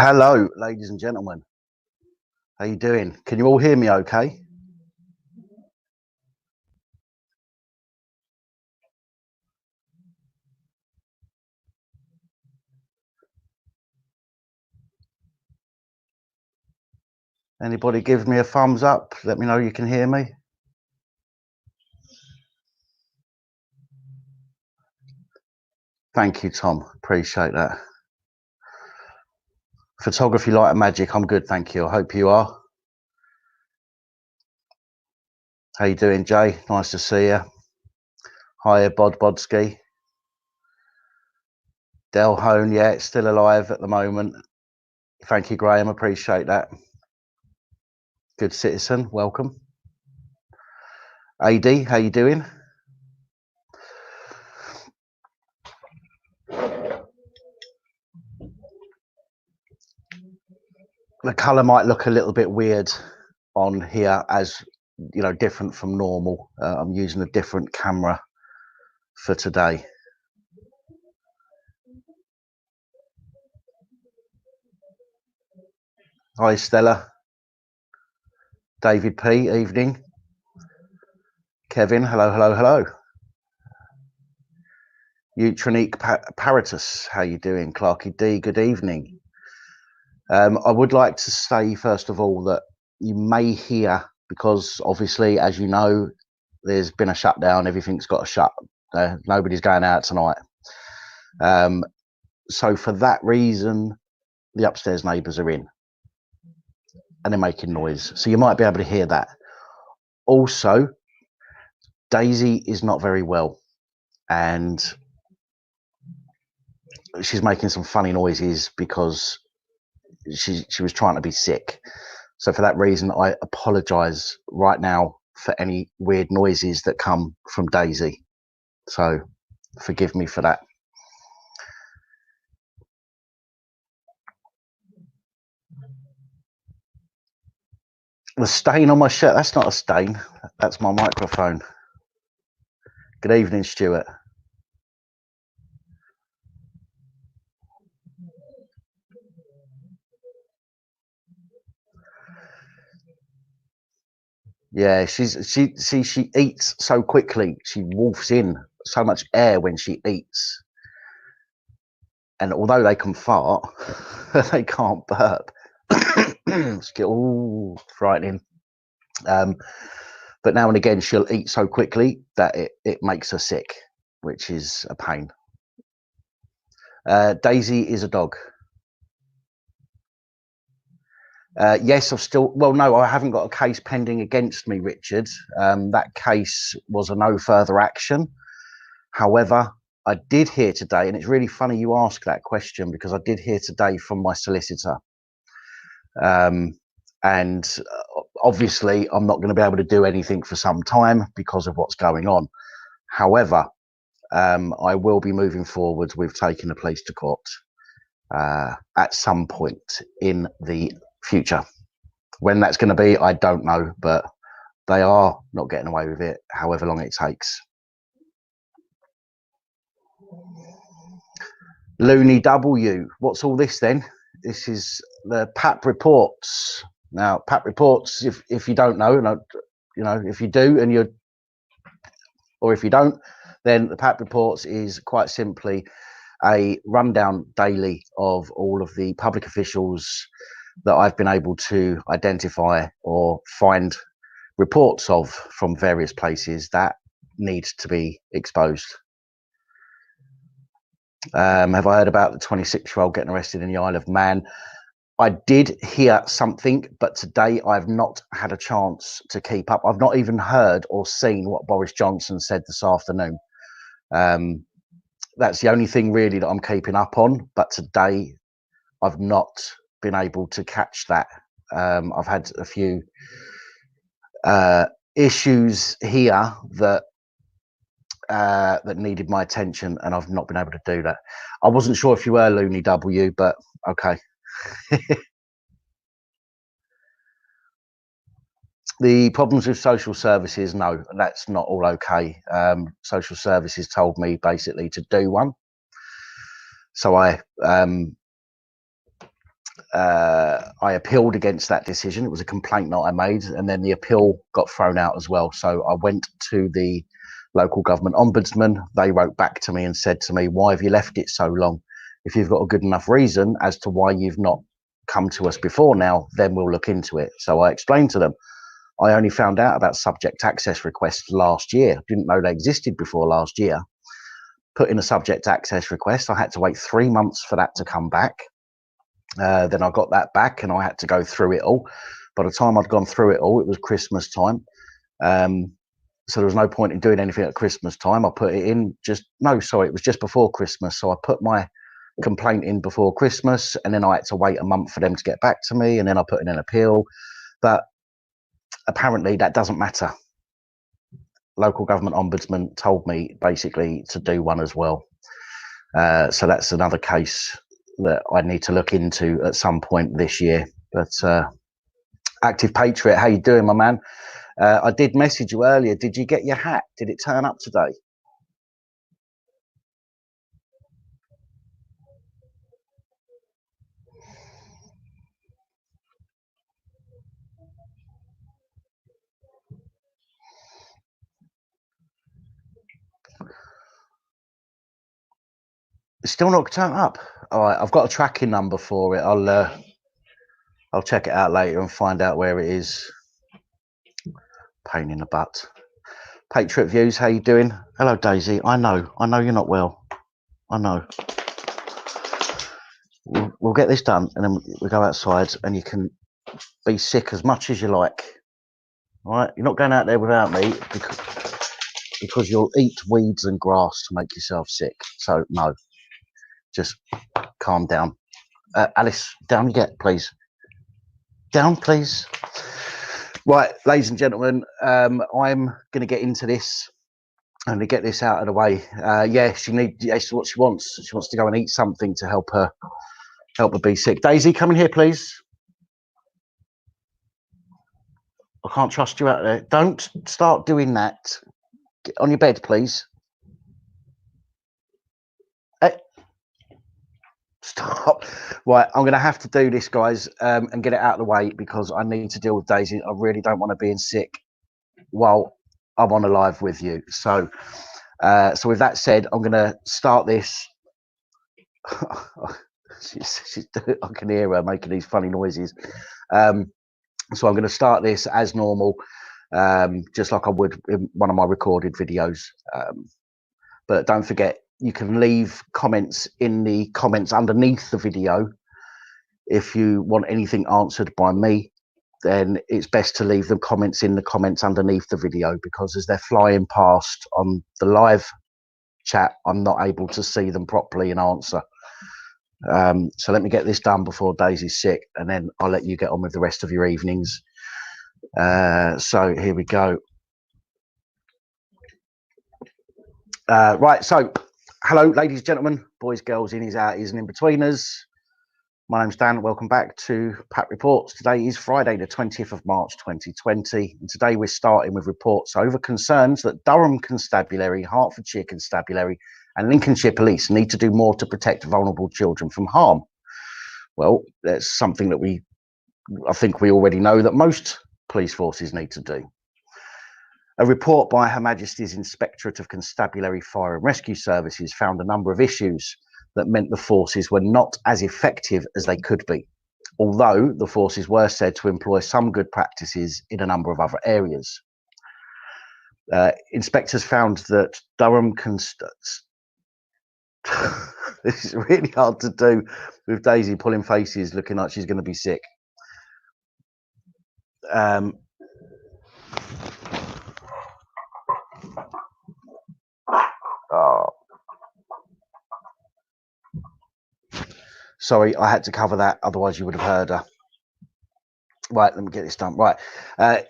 Hello, ladies and gentlemen. How you doing? Can you all hear me okay? Anybody give me a thumbs up? Let me know you can hear me. Thank you, Tom. Appreciate that. Photography, light and magic. I'm good, thank you. I hope you are. How you doing, Jay? Nice to see you. Hiya, Bodski. Del Hone, yeah, it's still alive at the moment. Thank you, Graham. Appreciate that. Good citizen, welcome. AD, how you doing? The colour might look a little bit weird on here, as you know, different from normal. I'm using a different camera for today. Hi, Stella. David P, evening. Kevin, hello. Eutronique Paratus, how you doing? Clarky D, good evening. I would like to say, first of all, that you may hear, because obviously, as you know, there's been a shutdown, everything's got to shut. Nobody's going out tonight. So for that reason, the upstairs neighbours are in and they're making noise. So you might be able to hear that. Also, Daisy is not very well and she's making some funny noises because she was trying to be sick. So for that reason, I apologise right now for any weird noises that come from Daisy. So forgive me for that. The stain on my shirt, that's not a stain. That's my microphone. Good evening, Stuart. Yeah, she eats so quickly. She wolfs in so much air when she eats. And although they can fart, they can't burp. Ooh, frightening. But now and again, she'll eat so quickly that it makes her sick, which is a pain. Daisy is a dog. Yes, no, I haven't got a case pending against me, Richard. That case was a no further action. However, I did hear today, and it's really funny you ask that question, because I did hear today from my solicitor. And obviously, I'm not going to be able to do anything for some time because of what's going on. However, I will be moving forward with taking the police to court at some point in the future. When that's going to be, I don't know, but they are not getting away with it, however long it takes. Looney W, what's all this then? This is the PAP Reports. Now, PAP Reports, if you don't know, and you know, if you do and you're, or if you don't, then the PAP Reports is quite simply a rundown daily of all of the public officials that I've been able to identify or find reports of from various places that need to be exposed. Have I heard about the 26-year-old getting arrested in the Isle of Man? I did hear something, but today I've not had a chance to keep up. I've not even heard or seen what Boris Johnson said this afternoon. That's the only thing really that I'm keeping up on. But today I've not been able to catch that. I've had a few issues here that needed my attention, and I've not been able to do that. I wasn't sure if you were Looney W, but okay. The problems with social services, no, that's not all okay. Social services told me basically to do one. So I I appealed against that decision. It was a complaint that I made, and then the appeal got thrown out as well. So I went to the local government ombudsman. They wrote back to me and said to me, why have you left it so long? If you've got a good enough reason as to why you've not come to us before now, then we'll look into it. So I explained to them, I only found out about subject access requests last year. Didn't know they existed before last year. Put in a subject access request. I had to wait 3 months for that to come back. Then I got that back and I had to go through it all. By the time I'd gone through it all, it was Christmas time. So there was no point in doing anything at Christmas time. I put it in it was just before Christmas. So I put my complaint in before Christmas, and then I had to wait a month for them to get back to me, and then I put in an appeal. But apparently that doesn't matter. Local government ombudsman told me basically to do one as well. So that's another case that I need to look into at some point this year. But Active Patriot, how you doing, my man? I did message you earlier. Did you get your hat? Did it turn up today? It's still not turned up. All right, I've got a tracking number for it. I'll check it out later and find out where it is. Pain in the butt. Patriot Views, how you doing? Hello, Daisy. I know you're not well. I know. We'll get this done, and then we go outside, and you can be sick as much as you like. All right, you're not going out there without me because you'll eat weeds and grass to make yourself sick. So no, just calm down. Alice, down you get, please. Down, please. Right, ladies and gentlemen, I'm going to get into this and to get this out of the way. That's what she wants. She wants to go and eat something to help her be sick. Daisy, come in here, please. I can't trust you out there. Don't start doing that. Get on your bed, please. Hey. Stop. Right, I'm going to have to do this, guys, and get it out of the way because I need to deal with Daisy. I really don't want to be sick while I'm on a live with you. So with that said, I'm going to start this. I can hear her making these funny noises. So I'm going to start this as normal, just like I would in one of my recorded videos. But don't forget, you can leave comments in the comments underneath the video. If you want anything answered by me, then it's best to leave the comments in the comments underneath the video, because as they're flying past on the live chat, I'm not able to see them properly and answer. So let me get this done before Daisy's sick, and then I'll let you get on with the rest of your evenings. So here we go. Right, so hello, ladies and gentlemen, boys, girls, innies, outies, and in-betweeners. My name's Dan. Welcome back to PAP Reports. Today is Friday, the 20th of March, 2020. And today we're starting with reports over concerns that Durham Constabulary, Hertfordshire Constabulary, and Lincolnshire Police need to do more to protect vulnerable children from harm. Well, that's something that I think we already know that most police forces need to do. A report by Her Majesty's Inspectorate of Constabulary Fire and Rescue Services found a number of issues that meant the forces were not as effective as they could be, although the forces were said to employ some good practices in a number of other areas. Inspectors found that Durham this is really hard to do with Daisy pulling faces, looking like she's going to be sick. Sorry, I had to cover that, otherwise you would have heard her. Right, let me get this done. Right.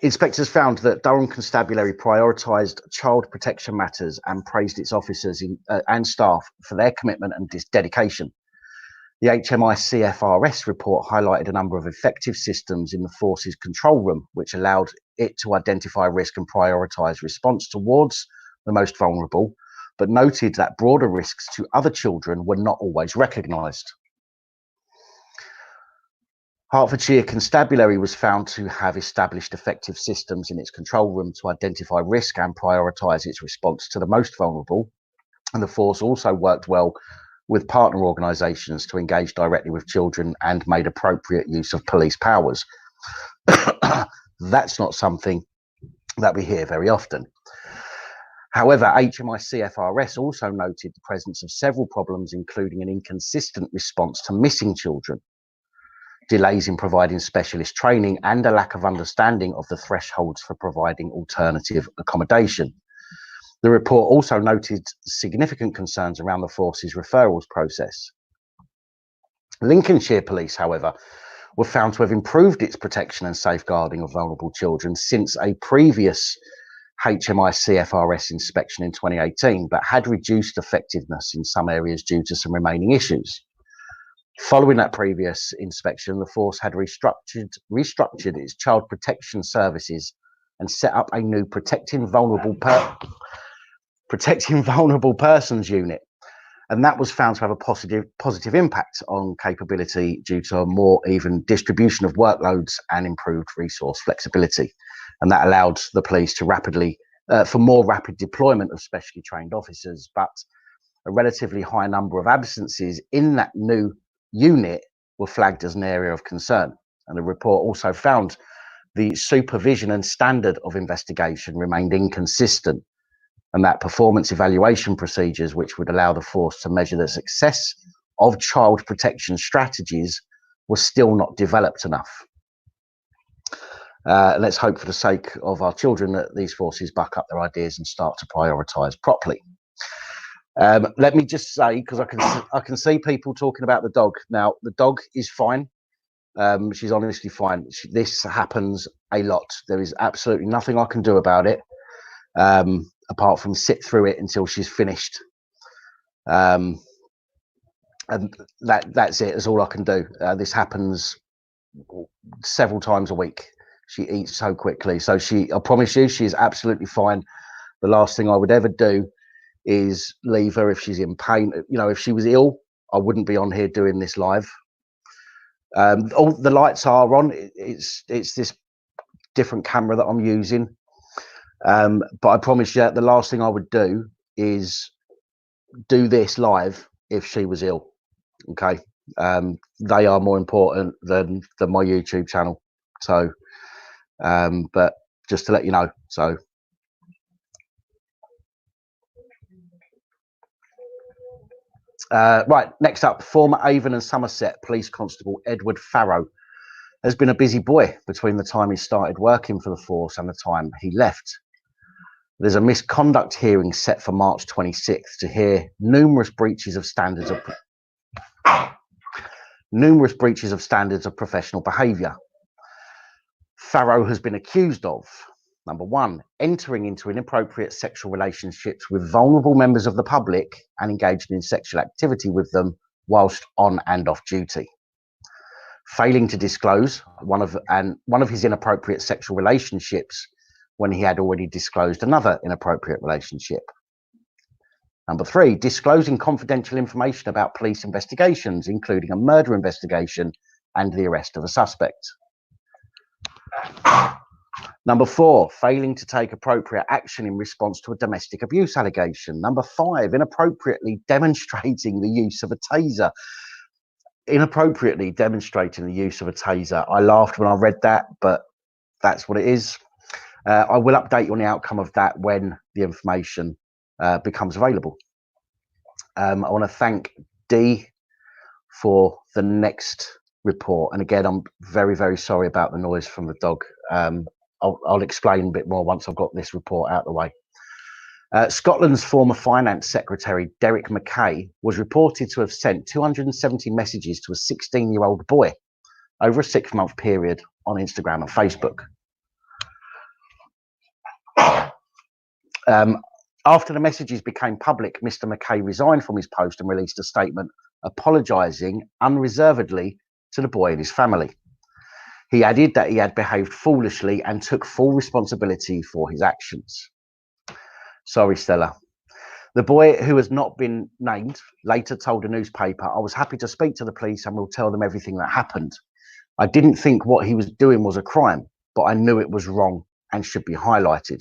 Inspectors found that Durham Constabulary prioritised child protection matters and praised its officers and staff for their commitment and dedication. The HMI CFRS report highlighted a number of effective systems in the force's control room, which allowed it to identify risk and prioritise response towards the most vulnerable, but noted that broader risks to other children were not always recognised. Hertfordshire Constabulary was found to have established effective systems in its control room to identify risk and prioritise its response to the most vulnerable. And the force also worked well with partner organisations to engage directly with children and made appropriate use of police powers. That's not something that we hear very often. However, HMI-CFRS also noted the presence of several problems, including an inconsistent response to missing children, delays in providing specialist training, and a lack of understanding of the thresholds for providing alternative accommodation. The report also noted significant concerns around the force's referrals process. Lincolnshire Police, however, were found to have improved its protection and safeguarding of vulnerable children since a previous HMI-CFRS inspection in 2018, but had reduced effectiveness in some areas due to some remaining issues. Following that previous inspection, the force had restructured its child protection services and set up a new protecting vulnerable persons unit, and that was found to have a positive impact on capability due to a more even distribution of workloads and improved resource flexibility, and that allowed the police to for more rapid deployment of specially trained officers. But a relatively high number of absences in that new unit were flagged as an area of concern, and the report also found the supervision and standard of investigation remained inconsistent, and that performance evaluation procedures which would allow the force to measure the success of child protection strategies were still not developed enough. Let's hope for the sake of our children that these forces buck up their ideas and start to prioritise properly. Let me just say, because I can see people talking about the dog. Now, the dog is fine. She's honestly fine. This happens a lot. There is absolutely nothing I can do about it, apart from sit through it until she's finished. And that's it. That's all I can do. This happens several times a week. She eats so quickly. So I promise you, she is absolutely fine. The last thing I would ever do is leave her if she's in pain. You know, if she was ill, I wouldn't be on here doing this live. All the lights are on. It's this different camera that I'm using. But I promise you, the last thing I would do is do this live if she was ill. Okay. They are more important than my YouTube channel. So, but just to let you know. So, right, next up, former Avon and Somerset Police Constable Edward Farrow has been a busy boy between the time he started working for the force and the time he left. There's a misconduct hearing set for March 26th to hear numerous breaches of standards of professional behaviour. Farrow has been accused of, number one, entering into inappropriate sexual relationships with vulnerable members of the public and engaging in sexual activity with them whilst on and off duty. Failing to disclose one of his inappropriate sexual relationships when he had already disclosed another inappropriate relationship. Number three, disclosing confidential information about police investigations, including a murder investigation and the arrest of a suspect. Number four, failing to take appropriate action in response to a domestic abuse allegation. Number five, inappropriately demonstrating the use of a taser. I laughed when I read that, but that's what it is. I will update you on the outcome of that when the information becomes available. I want to thank Dee for the next report. And again, I'm very, very sorry about the noise from the dog. I'll explain a bit more once I've got this report out of the way. Scotland's former Finance Secretary, Derek Mackay, was reported to have sent 270 messages to a 16-year-old boy over a 6-month period on Instagram and Facebook. After the messages became public, Mr. Mackay resigned from his post and released a statement apologising unreservedly to the boy and his family. He added that he had behaved foolishly and took full responsibility for his actions. Sorry, Stella. The boy, who has not been named, later told a newspaper, "I was happy to speak to the police and will tell them everything that happened. I didn't think what he was doing was a crime, but I knew it was wrong and should be highlighted.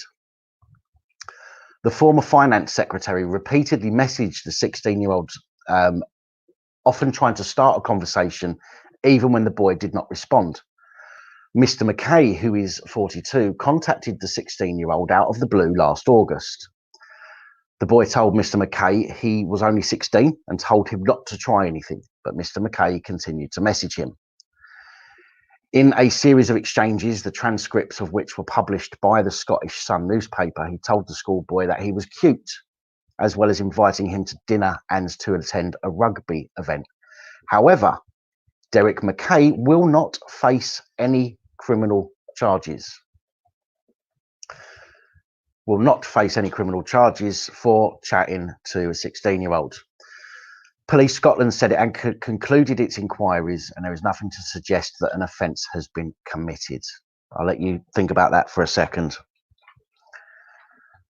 The former finance secretary repeatedly messaged the 16-year-old, often trying to start a conversation, even when the boy did not respond. Mr. McKay, who is 42, contacted the 16-year-old out of the blue last August. The boy told Mr. McKay he was only 16 and told him not to try anything, but Mr. McKay continued to message him. In a series of exchanges, the transcripts of which were published by the Scottish Sun newspaper, he told the schoolboy that he was cute, as well as inviting him to dinner and to attend a rugby event. However, Derek McKay will not face any criminal charges. Will not face any criminal charges for chatting to a 16-year-old. Police Scotland said it had concluded its inquiries and there is nothing to suggest that an offence has been committed. I'll let you think about that for a second.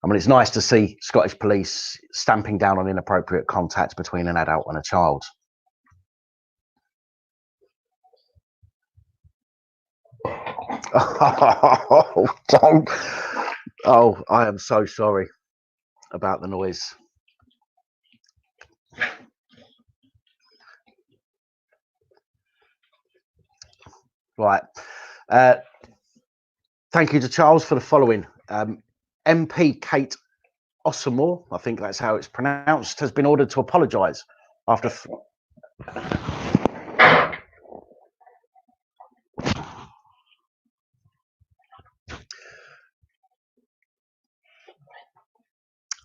I mean, it's nice to see Scottish police stamping down on inappropriate contact between an adult and a child. Oh, don't. Oh, I am so sorry about the noise. Right. Thank you to Charles for the following. MP Kate Ossamore, I think that's how it's pronounced, has been ordered to apologise after.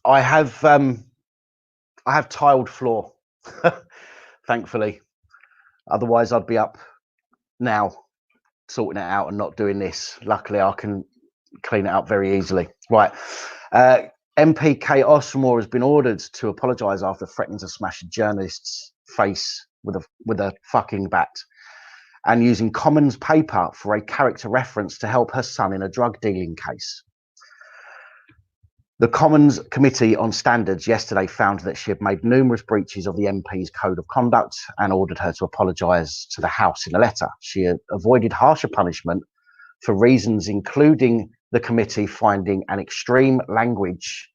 I have tiled floor, thankfully. Otherwise, I'd be up now sorting it out and not doing this. Luckily, I can clean it up very easily. Right. MP Kate Ossamore has been ordered to apologise after threatening to smash a journalist's face with a fucking bat and using Commons paper for a character reference to help her son in a drug dealing case. The Commons Committee on Standards yesterday found that she had made numerous breaches of the MP's code of conduct and ordered her to apologise to the House in a letter. She had avoided harsher punishment for reasons including the committee finding the extreme language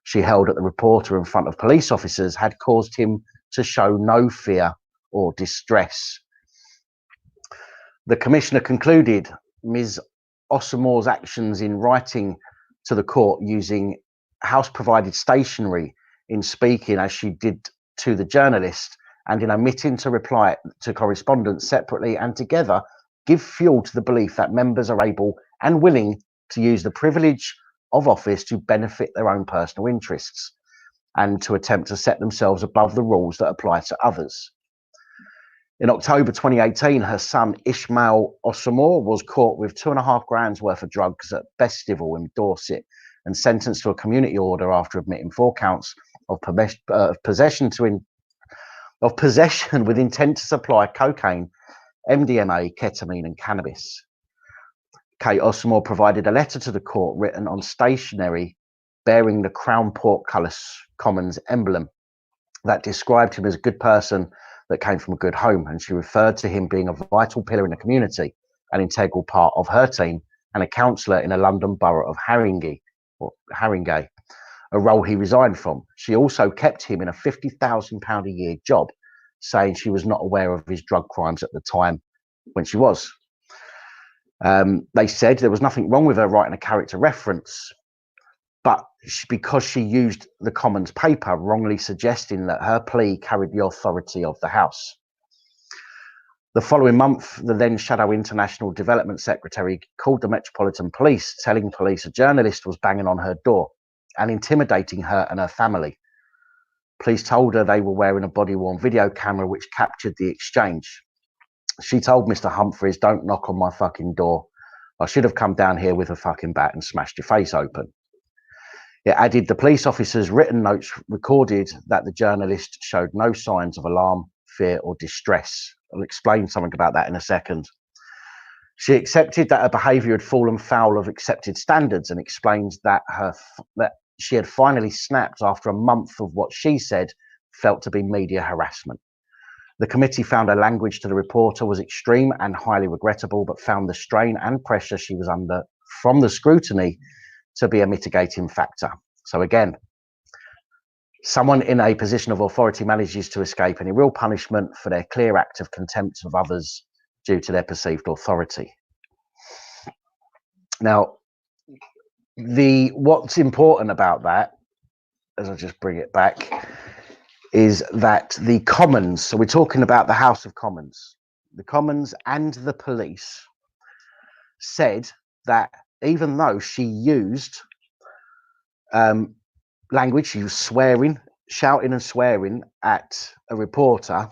she held at the reporter in front of police officers had caused him to show no fear or distress. The commissioner concluded Ms. Ossamore's actions in writing to the court using House-provided stationery in speaking as she did to the journalist and in omitting to reply to correspondence separately and together give fuel to the belief that members are able and willing to use the privilege of office to benefit their own personal interests and to attempt to set themselves above the rules that apply to others. In October 2018, her son Ishmael Ossamore was caught with 2.5 grams worth of drugs at Bestival in Dorset and sentenced to a community order after admitting 4 counts of possession with intent to supply cocaine, MDMA, ketamine, and cannabis. Kate Ossamore provided a letter to the court written on stationery bearing the Crown Portcullis Commons emblem that described him as a good person that came from a good home, and she referred to him being a vital pillar in the community, an integral part of her team, and a councillor in a London borough of Haringey, a role he resigned from. She also kept him in a £50,000 a year job, saying she was not aware of his drug crimes at the time when she was. They said there was nothing wrong with her writing a character reference, but because she used the Commons paper, wrongly suggesting that her plea carried the authority of the House. The following month, the then Shadow International Development Secretary called the Metropolitan Police, telling police a journalist was banging on her door and intimidating her and her family. Police told her they were wearing a body-worn video camera which captured the exchange. She told Mr. Humphreys, "Don't knock on my fucking door. I should have come down here with a fucking bat and smashed your face open." It added the police officer's written notes recorded that the journalist showed no signs of alarm, fear, or distress. I'll explain something about that in a second. She accepted that her behaviour had fallen foul of accepted standards and explained that she had finally snapped after a month of what she said felt to be media harassment. The committee found her language to the reporter was extreme and highly regrettable, but found the strain and pressure she was under from the scrutiny to be a mitigating factor. So again, someone in a position of authority manages to escape any real punishment for their clear act of contempt of others due to their perceived authority. Now, what's important about that, as I just bring it back, is that the Commons, so we're talking about the House of Commons, the Commons and the police said that even though she used language, she was swearing, shouting and swearing at a reporter,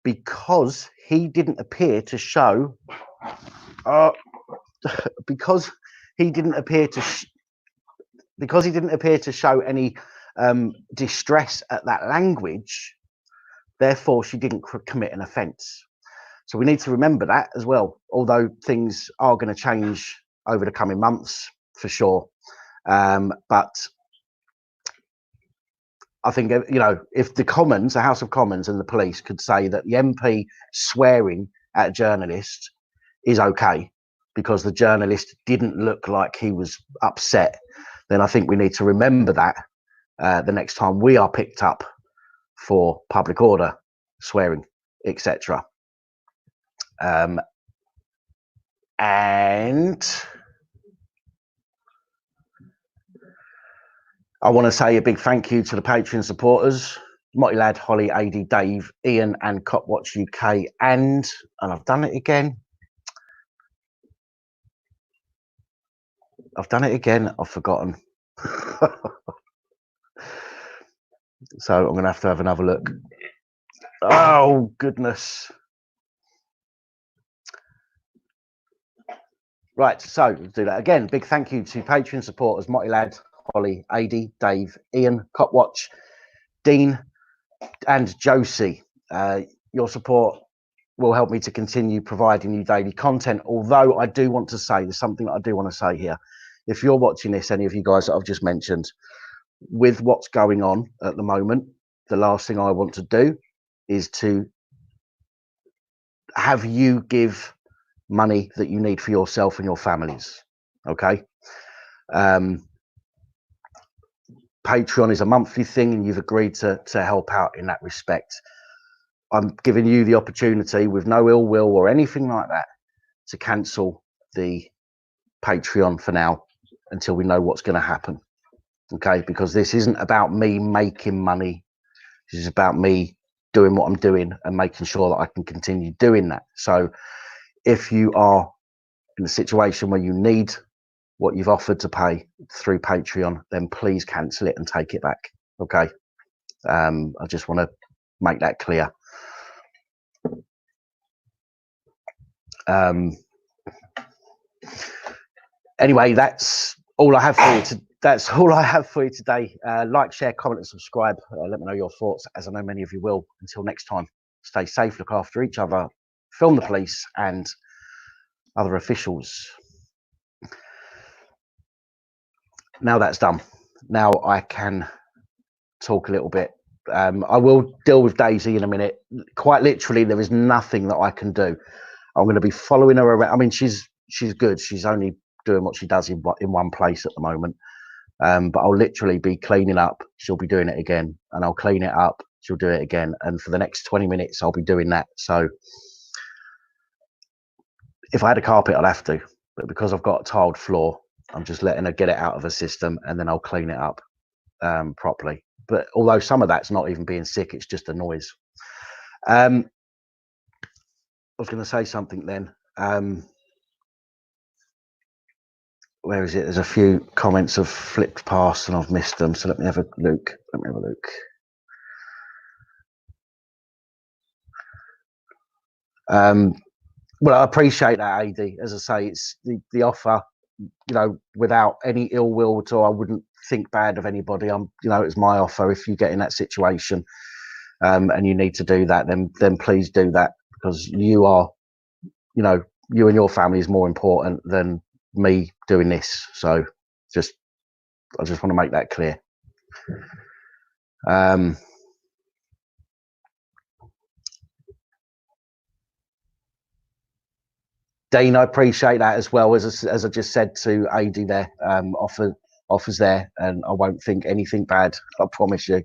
because he didn't appear to show because he didn't appear to show any distress at that language, therefore she didn't commit an offence. So we need to remember that as well, although things are going to change over the coming months for sure. But I think, you know, if the Commons, the House of Commons and the police could say that the MP swearing at a journalist is okay because the journalist didn't look like he was upset, then I think we need to remember that the next time we are picked up for public order, swearing, etc. And I want to say a big thank you to the Patreon supporters, Motty Lad, Holly, AD, Dave, Ian and Copwatch UK, and I've done it again. I've forgotten. So I'm going to have another look. Oh, goodness. Right, so we'll do that again. Big thank you to Patreon supporters, Motty Lad, Holly, AD, Dave, Ian, Copwatch, Dean, and Josie. Your support will help me to continue providing you daily content. Although I do want to say, there's something that I do want to say here. If you're watching this, any of you guys that I've just mentioned, with what's going on at the moment, the last thing I want to do is to have you give money that you need for yourself and your families. Okay. Patreon is a monthly thing and you've agreed to help out in that respect. I'm giving you the opportunity, with no ill will or anything like that, to cancel the Patreon for now until we know what's going to happen. Okay, because this isn't about me making money. This is about me doing what I'm doing and making sure that I can continue doing that. So if you are in a situation where you need what you've offered to pay through Patreon, then please cancel it and take it back. Okay. I just want to make that clear. Anyway, that's all I have for you. That's all I have for you today. Like, share, comment, and subscribe. Let me know your thoughts, as I know many of you will. Until next time, stay safe, look after each other, film the police and other officials. Now that's done. Now I can talk a little bit. I will deal with Daisy in a minute. Quite literally, there is nothing that I can do. I'm going to be following her around. I mean, she's good. She's only doing what she does in one place at the moment. But I'll literally be cleaning up. She'll be doing it again, and I'll clean it up. She'll do it again, and for the next 20 minutes, I'll be doing that. So if I had a carpet, I'd have to, but because I've got a tiled floor, I'm just letting her get it out of her system, and then I'll clean it up properly. But although some of that's not even being sick, it's just a noise. I was going to say something then. Where is it? There's a few comments have flipped past and I've missed them. So let me have a look. Well, I appreciate that, AD. As I say, it's the offer, you know, without any ill will at all. I wouldn't think bad of anybody. It's my offer. If you get in that situation and you need to do that, then please do that, because you are, you and your family is more important than me doing this. So I just want to make that clear. Dean, I appreciate that as well. As I just said to AD there, offers there, and I won't think anything bad. I promise you.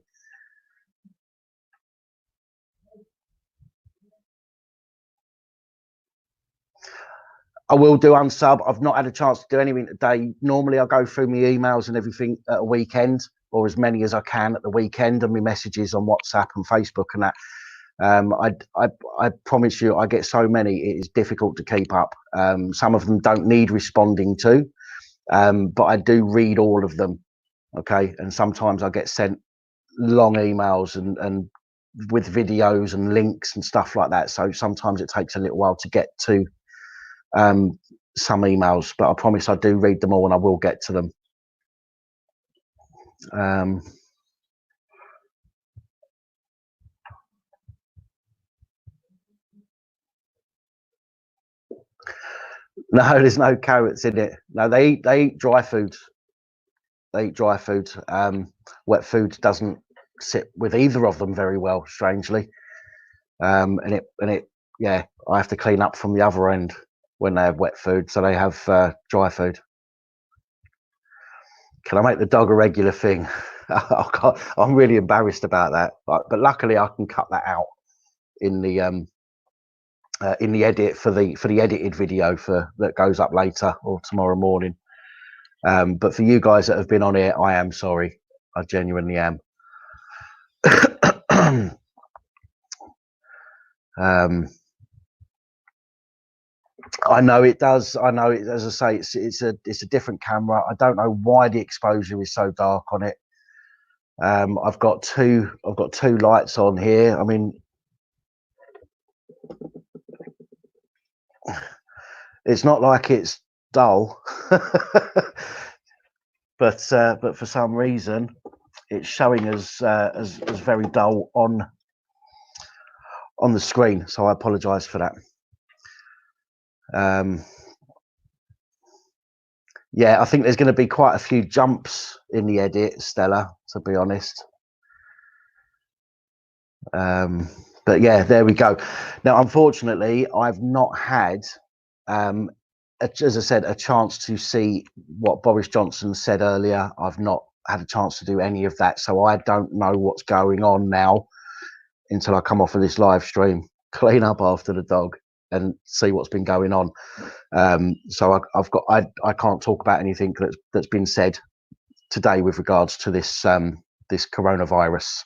I will do unsub. I've not had a chance to do anything today. Normally, I go through my emails and everything at a weekend, or as many as I can at the weekend, and my messages on WhatsApp and Facebook and that. I promise you, I get so many. It is difficult to keep up. Some of them don't need responding to, but I do read all of them. Okay, and sometimes I get sent long emails and with videos and links and stuff like that. So sometimes it takes a little while to get to some emails, but I promise I do read them all and I will get to them. No, there's no carrots in it. No, they eat dry food. They eat dry food. Wet food doesn't sit with either of them very well, strangely. And it yeah, I have to clean up from the other end when they have wet food, so they have dry food. Can I make the dog a regular thing? I'm really embarrassed about that, but luckily I can cut that out in the edit for the edited video that goes up later or tomorrow morning. But for you guys that have been on here, I am sorry. I genuinely am. I know it does. I know it. As I say, it's a different camera. I don't know why the exposure is so dark on it. I've got two lights on here. I mean, it's not like it's dull, but for some reason, it's showing as very dull on the screen. So I apologise for that. Yeah, I think there's going to be quite a few jumps in the edit, Stella, to be honest. But yeah, there we go. Now, unfortunately, I've not had, as I said, a chance to see what Boris Johnson said earlier. I've not had a chance to do any of that, so I don't know what's going on now until I come off of this live stream, clean up after the dog, and see what's been going on. So I can't talk about anything that's been said today with regards to this this coronavirus.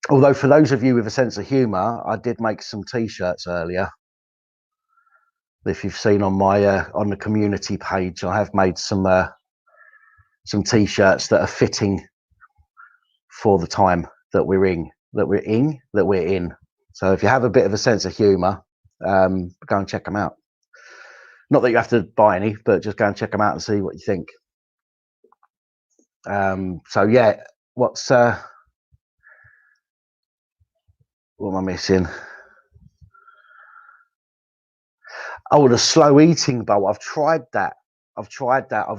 Although for those of you with a sense of humour, I did make some t-shirts earlier. If you've seen on my on the community page, I have made some t-shirts that are fitting for the time that we're in. So if you have a bit of a sense of humour, go and check them out. Not that you have to buy any, but just go and check them out and see what you think. So yeah, what am I missing? Oh, the slow eating bowl. I've tried that. I've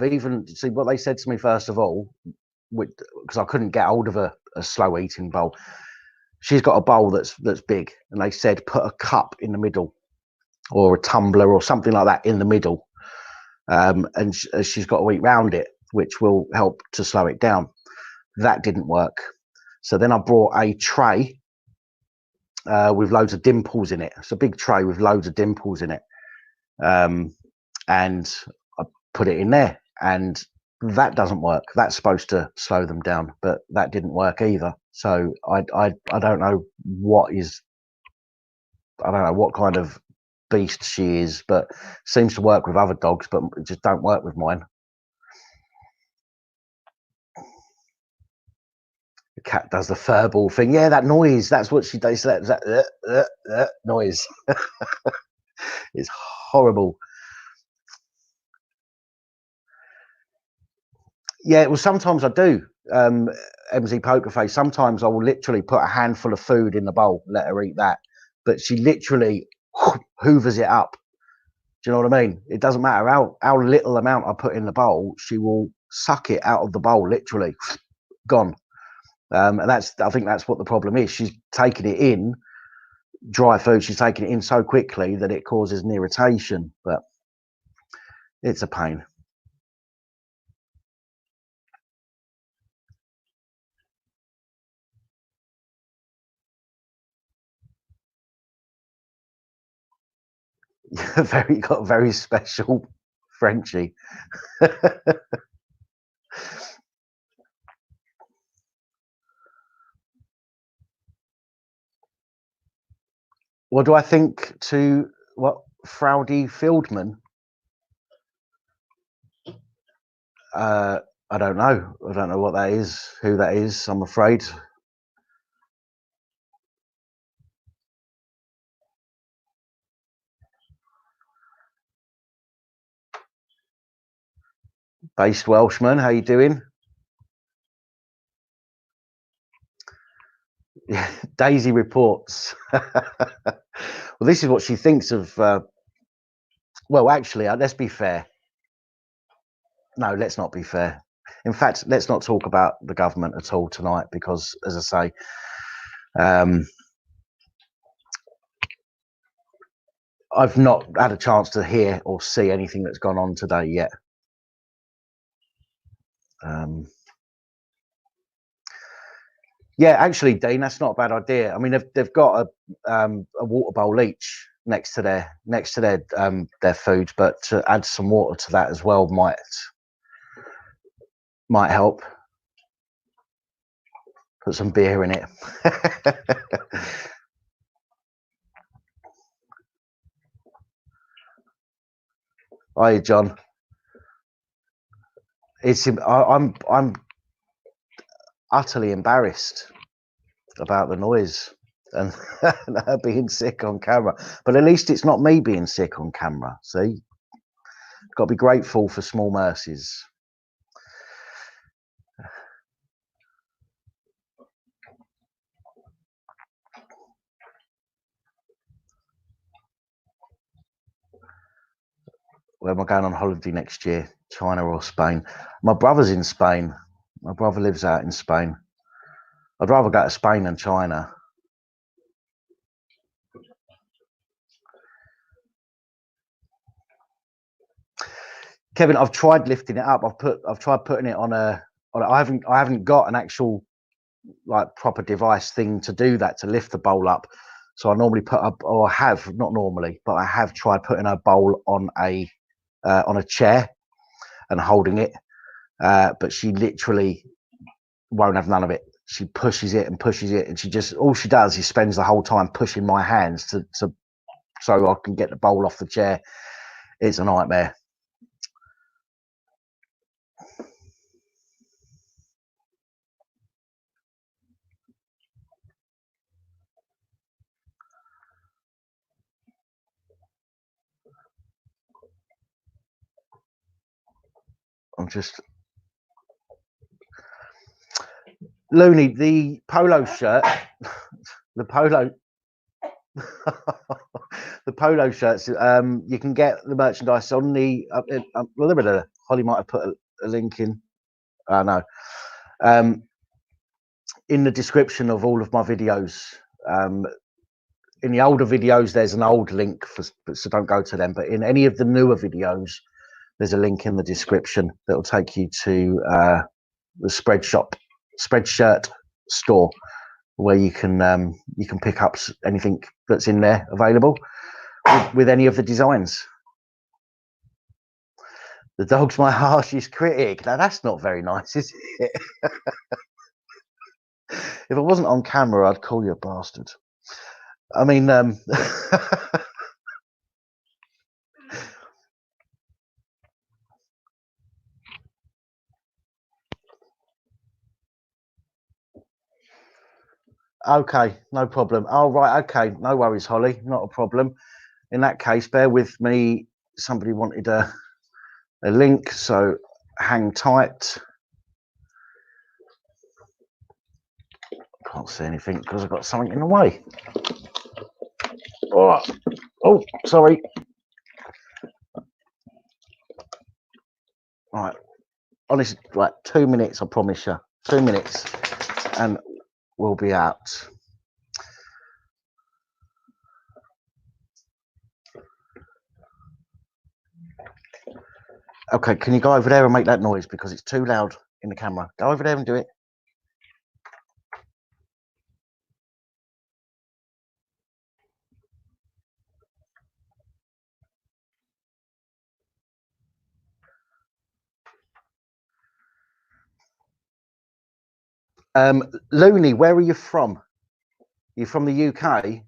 even see what they said to me first of all, because I couldn't get hold of a slow eating bowl. She's got a bowl that's big, and they said put a cup in the middle, or a tumbler, or something like that in the middle, and she's got to eat round it, which will help to slow it down. That didn't work. So then I brought a tray with loads of dimples in it. It's a big tray with loads of dimples in it, and I put it in there, and that doesn't work. That's supposed to slow them down, but that didn't work either. So I don't know what kind of beast she is, but seems to work with other dogs, but it just don't work with mine. The cat does the furball thing. Yeah, that noise. That's what she does. That noise. It's horrible. Yeah, well, sometimes I do. MZ Pokerface. Sometimes I will literally put a handful of food in the bowl, let her eat that, but she literally hoovers it up. Do you know what I mean? It doesn't matter how little amount I put in the bowl, she will suck it out of the bowl, literally gone. And I think that's what the problem is. She's taking it in, dry food, she's taking it in so quickly that it causes an irritation, but it's a pain. Got a very special Frenchie. What do I think to what Fraudy Fieldman? I don't know. I don't know what that is, who that is, I'm afraid. Based Welshman, how you doing? Yeah, Daisy reports. Well, this is what she thinks of. Well, actually, let's be fair. No, let's not be fair. In fact, let's not talk about the government at all tonight because, as I say, I've not had a chance to hear or see anything that's gone on today yet. Yeah, actually, Dean, that's not a bad idea. I mean, they've got a water bowl each next to their food, but to add some water to that as well might help. Put some beer in it. Hi, John. I'm utterly embarrassed about the noise and her being sick on camera, but at least it's not me being sick on camera. See, got to be grateful for small mercies. Where am I going on holiday next year? China or Spain? My brother's in Spain. My brother lives out in Spain. I'd rather go to Spain than China. Kevin, I've tried lifting it up. I've tried putting it on a. I haven't got an actual like proper device thing to do that, to lift the bowl up. So I normally put up, or I have, not normally, but I have tried putting a bowl on a chair and holding it. But she literally won't have none of it. She pushes it, and she just, all she does is spends the whole time pushing my hands to so I can get the bowl off the chair. It's a nightmare. I'm just Looney, the polo shirt, the polo the polo shirts, you can get the merchandise on the Holly might have put a link in. No. In the description of all of my videos. In the older videos, there's an old link, so don't go to them. But in any of the newer videos, there's a link in the description that will take you to the Spreadshirt store, where you can pick up anything that's in there available with any of the designs. The dog's my harshest critic. Now that's not very nice, is it? If I wasn't on camera, I'd call you a bastard. I mean, okay, no problem. Oh, right, okay, no worries, Holly, not a problem. In that case, bear with me. Somebody wanted a link, so hang tight. Can't see anything because I've got something in the way. Oh, sorry. Right, honestly, right, 2 minutes, I promise you. 2 minutes, and we'll be out. Okay, can you go over there and make that noise because it's too loud in the camera? Go over there and do it. Looney, where are you from? You from the UK?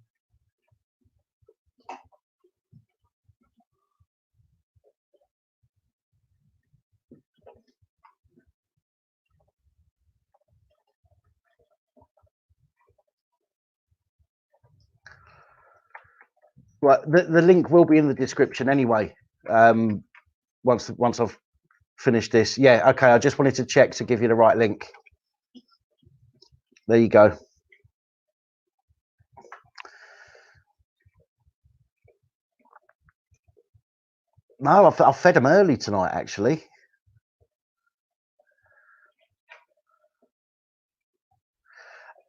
Right, the link will be in the description anyway. Once I've finished this, yeah. Okay, I just wanted to check to give you the right link. There you go. No, I've fed them early tonight, actually.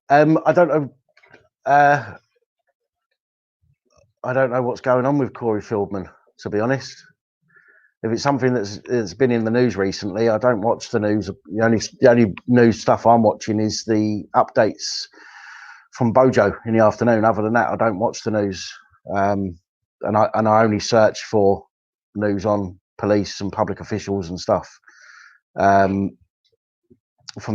I don't know. I don't know what's going on with Corey Fieldman, to be honest. If it's something that's been in the news recently, I don't watch the news. The only news stuff I'm watching is the updates from Bojo in the afternoon. Other than that, I don't watch the news, and I only search for news on police and public officials and stuff from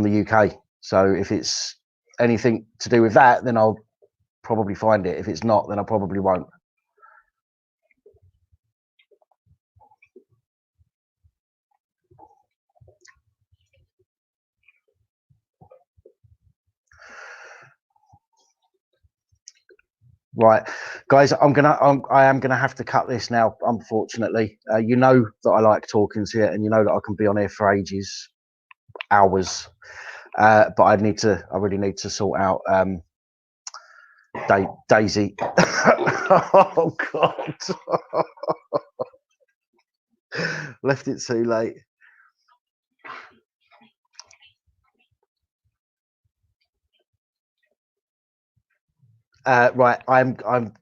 the UK. So if it's anything to do with that, then I'll probably find it. If it's not, then I probably won't. Right, guys, I am gonna have to cut this now. Unfortunately, you know that I like talking to you, and you know that I can be on here for ages, hours. But I really need to sort out Daisy. Oh God, left it too late. Right, I'm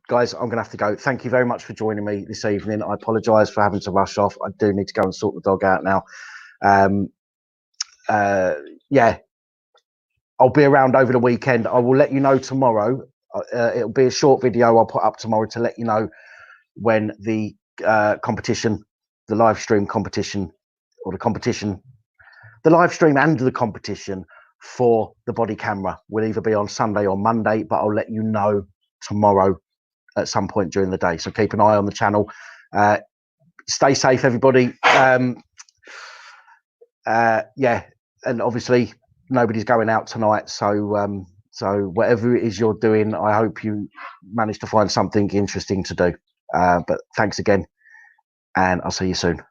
guys, I'm gonna have to go. Thank you very much for joining me this evening. I apologise for having to rush off. I do need to go and sort the dog out now. Yeah, I'll be around over the weekend. I will let you know tomorrow. It'll be a short video I'll put up tomorrow to let you know when the competition, the live stream competition, or the live stream and the competition for the body camera will either be on Sunday or Monday, but I'll let you know tomorrow at some point during the day. So keep an eye on the channel. Stay safe, everybody. Yeah, and obviously nobody's going out tonight, so whatever it is you're doing, I hope you manage to find something interesting to do. But thanks again, and I'll see you soon.